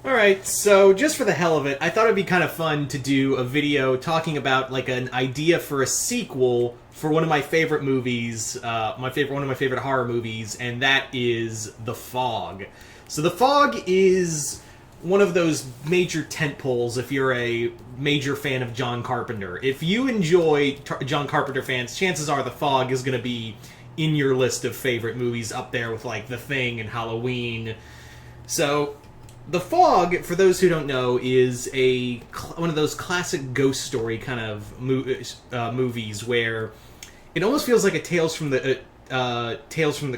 Alright, so just for the hell of it, I thought it'd be kind of fun to do a video talking about like an idea for a sequel for one of my favorite movies, one of my favorite horror movies, and that is The Fog. So The Fog is one of those major tentpoles if you're a major fan of John Carpenter. If you enjoy John Carpenter fans, chances are The Fog is going to be in your list of favorite movies up there with like The Thing and Halloween. So The Fog, for those who don't know, is one of those classic ghost story kind of movies where it almost feels like a Tales from the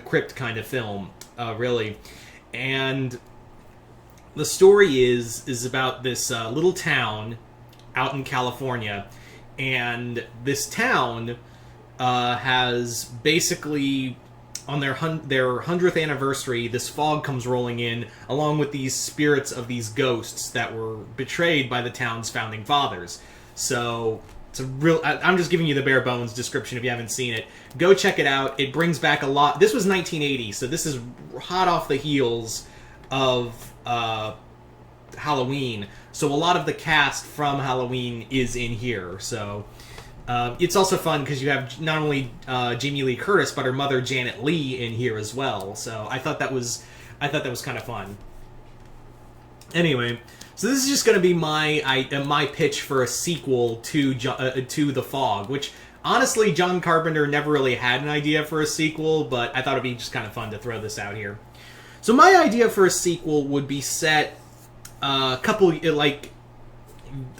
Crypt kind of film, really. And the story is about this little town out in California, and this town has basically, on their 100th anniversary, this fog comes rolling in, along with these spirits of these ghosts that were betrayed by the town's founding fathers. So it's a real... I'm just giving you the bare bones description if you haven't seen it. Go check it out. It brings back a lot... This was 1980, so this is hot off the heels of Halloween. So a lot of the cast from Halloween is in here, so... it's also fun because you have not only Jamie Lee Curtis, but her mother Janet Leigh in here as well. So I thought that was kind of fun. Anyway, so this is just going to be my pitch for a sequel to The Fog, which honestly John Carpenter never really had an idea for a sequel, but I thought it'd be just kind of fun to throw this out here. So my idea for a sequel would be set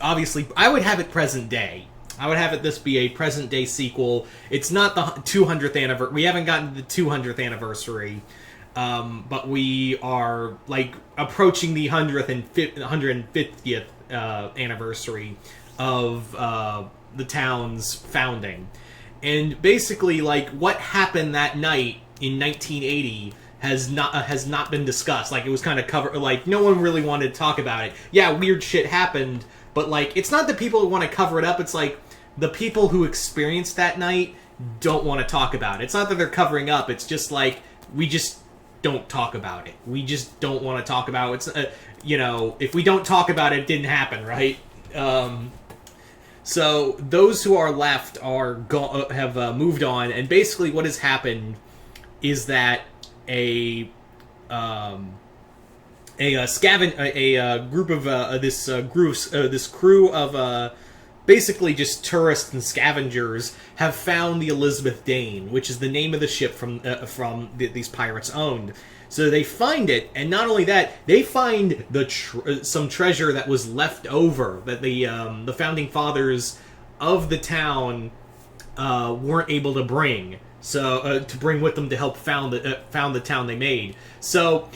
obviously I would have it present day. I would have this be a present-day sequel. It's not the 200th anniversary. We haven't gotten to the 200th anniversary, but we are, like, approaching the 150th anniversary of the town's founding. And basically, like, what happened that night in 1980 has not been discussed. Like, it was kind of covered. Like, no one really wanted to talk about it. Yeah, weird shit happened, but, like, it's not that people want to cover it up. It's like, the people who experienced that night don't want to talk about it. It's not that they're covering up. It's just like, we just don't talk about it. We just don't want to talk about it. It's, if we don't talk about it, it didn't happen, right? So those who are left have moved on, and basically what has happened is that this crew of basically just tourists and scavengers have found the Elizabeth Dane, which is the name of the ship from these pirates owned. So they find it, and not only that, they find some treasure that was left over that the founding fathers of the town weren't able to bring. So to bring with them to help found the town they made. So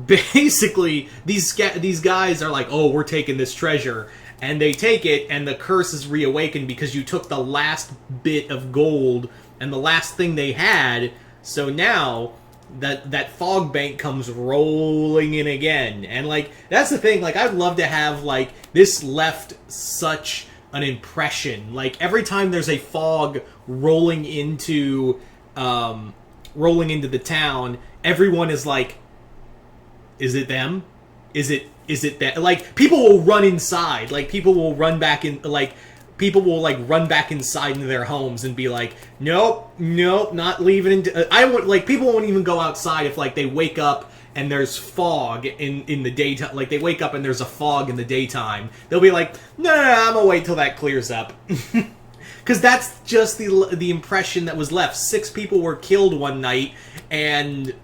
basically, these guys are like, oh, we're taking this treasure. And they take it, and the curse is reawakened because you took the last bit of gold and the last thing they had. So now that fog bank comes rolling in again. And, like, that's the thing. Like, I'd love to have, like, this left such an impression. Like, every time there's a fog rolling into the town, everyone is like, is it them? Is it that, like, people will run inside, like, people will run back inside into their homes and be like, nope, not leaving. People won't even go outside if, like, they wake up and there's fog in the daytime. Like, they wake up and there's a fog in the daytime. They'll be like, no, I'm gonna wait till that clears up. Because that's just the impression that was left. 6 people were killed one night, and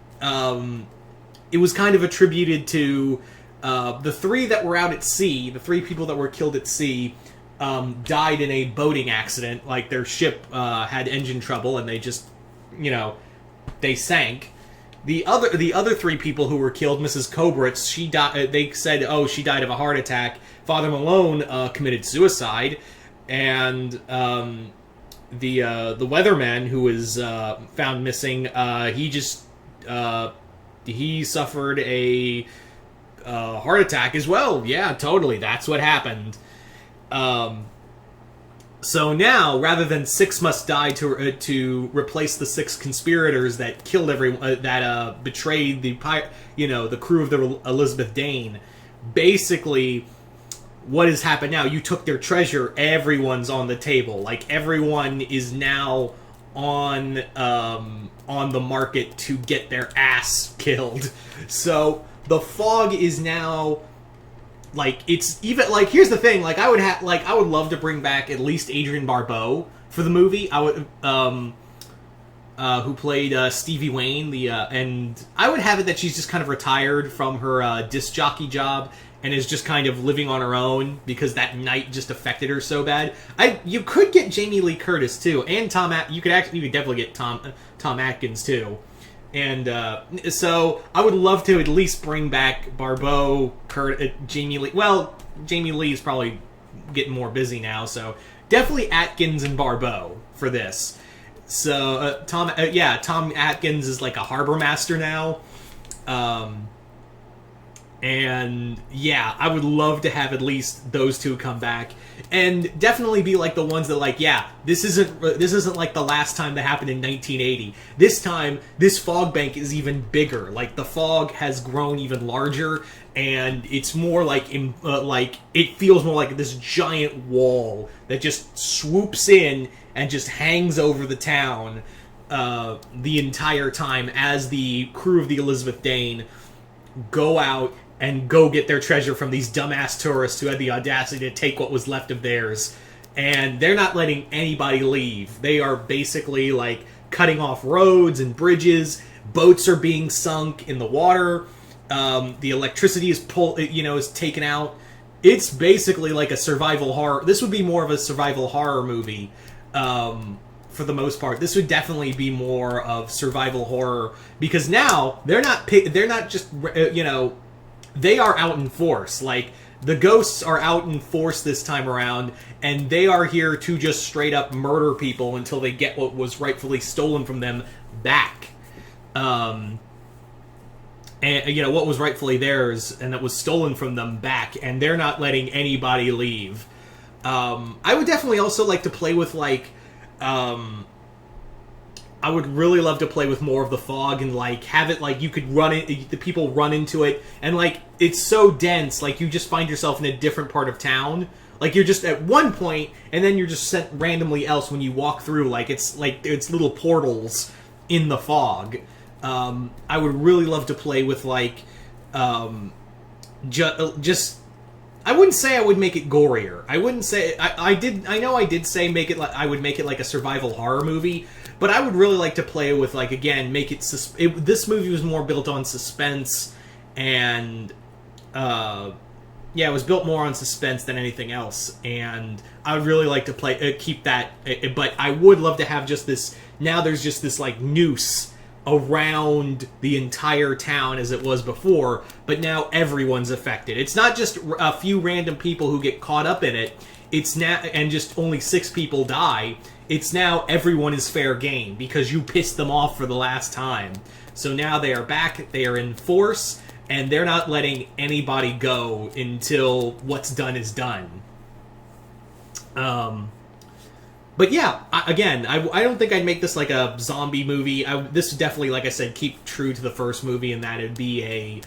it was kind of attributed to the 3 that were out at sea, the 3 people that were killed at sea, died in a boating accident. Like, their ship had engine trouble, and they just, they sank. The other 3 people who were killed, Mrs. Kobritz, she died. They said, oh, she died of a heart attack. Father Malone committed suicide, and the weatherman who was found missing, he suffered a heart attack as well. Yeah, totally. That's what happened. So now, rather than 6 must die to replace the 6 conspirators that killed everyone, that betrayed the crew of the Elizabeth Dane, basically what has happened now. You took their treasure. Everyone's on the table. Like, everyone is now on the market to get their ass killed. So the fog is now, like, it's even, like, here's the thing, like, I would love to bring back at least Adrienne Barbeau for the movie. I would who played Stevie Wayne, and I would have it that she's just kind of retired from her disc jockey job and is just kind of living on her own because that night just affected her so bad. You could get Jamie Lee Curtis too, and you could definitely get Tom Atkins too, and so I would love to at least bring back Barbeau, Jamie Lee. Well, Jamie Lee's probably getting more busy now, so definitely Atkins and Barbeau for this. So Tom Atkins is like a harbor master now. And yeah, I would love to have at least those two come back, and definitely be like the ones that, like, yeah, this isn't like the last time that happened in 1980. This time, this fog bank is even bigger. Like, the fog has grown even larger, and it's more like it feels more like this giant wall that just swoops in and just hangs over the town the entire time as the crew of the Elizabeth Dane go out and go get their treasure from these dumbass tourists who had the audacity to take what was left of theirs. And they're not letting anybody leave. They are basically, like, cutting off roads and bridges. Boats are being sunk in the water. The electricity is taken out. It's basically like a survival horror. This would be more of a survival horror movie, for the most part. This would definitely be more of survival horror, because now they're not just they are out in force. Like, the ghosts are out in force this time around, and they are here to just straight up murder people until they get what was rightfully stolen from them back. And what was rightfully theirs and that was stolen from them back, and they're not letting anybody leave. I would definitely also like to play with, like, I would really love to play with more of the fog and, like, have it, like, you could the people run into it, and, like, it's so dense, like, you just find yourself in a different part of town. Like, you're just at one point, and then you're just sent randomly else when you walk through. Like, it's little portals in the fog. I would really love to play with, like, just... I wouldn't say I would make it gorier. I wouldn't say... I know I did say I would make it like a survival horror movie, but I would really like to play with, like, again, make it... this movie was more built on suspense, and... it was built more on suspense than anything else, and I would really like to keep that... but I would love to have just this... Now there's just this, like, noose around the entire town as it was before, but now everyone's affected. It's not just a few random people who get caught up in it. It's now, and just only 6 people die. It's now everyone is fair game because you pissed them off for the last time. So now they are back, they are in force, and they're not letting anybody go until what's done is done. But yeah, I don't think I'd make this like a zombie movie. This would definitely, like I said, keep true to the first movie, in that it'd be a...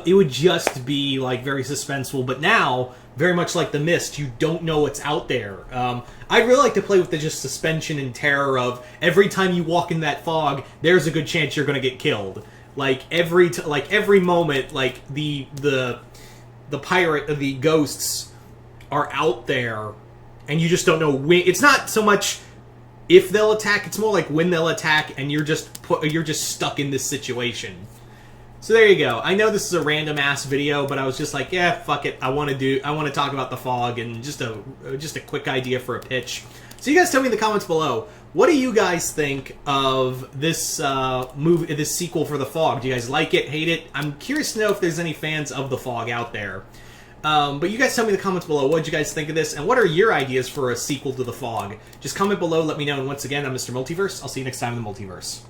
it would just be, like, very suspenseful, but now, very much like The Mist, you don't know what's out there. I'd really like to play with the just suspension and terror of every time you walk in that fog, there's a good chance you're going to get killed. Like, every moment, like, the ghosts are out there, and you just don't know when. It's not so much if they'll attack, it's more like when they'll attack, and you're just stuck in this situation. So there you go. I know this is a random ass video, but I was just like, yeah, fuck it. I want to talk about the fog, and just a quick idea for a pitch. So you guys tell me in the comments below, what do you guys think of this this sequel for The Fog? Do you guys like it, hate it? I'm curious to know if there's any fans of The Fog out there. But you guys tell me in the comments below, what did you guys think of this, and what are your ideas for a sequel to The Fog? Just comment below, let me know, and once again, I'm Mr. Multiverse. I'll see you next time in the Multiverse.